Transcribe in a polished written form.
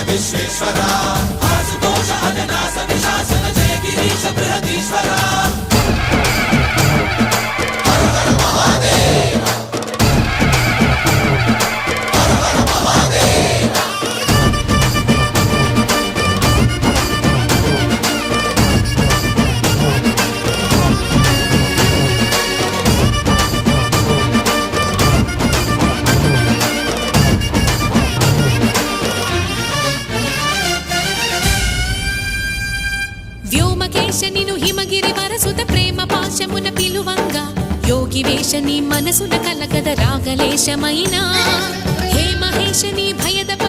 విశ్వేశ్వరా ఆశుతోష అజనాస విశాసన జయ గిరీశ బృహదీశ్వరా హర హర మహాదేవ హర హర మహాదేవ వ్యోమకేశనిను హిమగిరి వరసుత ప్రేమ పాశమున పిలువంగా యోగి వేషని మనసున కలకద రాగలేశమైనా హే మహేశని భయదప